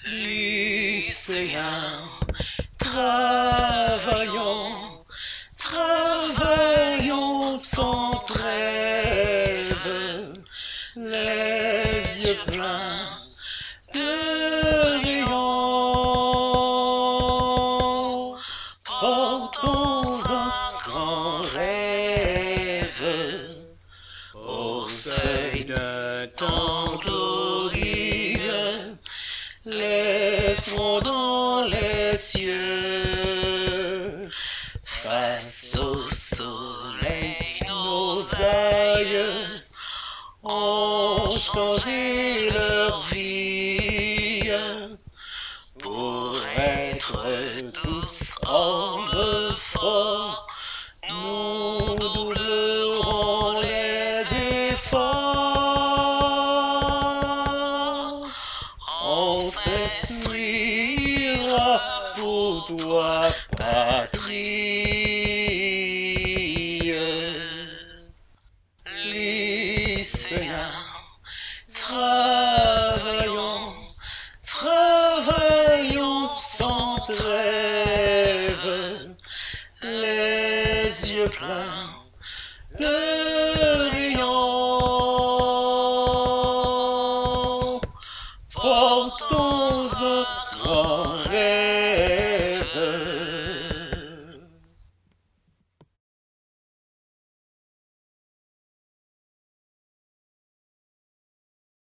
Lycéens, travaillons, travaillons sans trêve, les yeux pleins de rayons. Portons un grand rêve au seuil d'un temps glorieux, les fronts dans les cieux. Face au soleil, nos aïeux ont changé leur vie pour être tous hommes forts. Nous doublerons les efforts. On s'instruira pour toi, patrie. Lycéens, travaillons, travaillons sans trêve, les yeux pleins de rayons. Portons un grand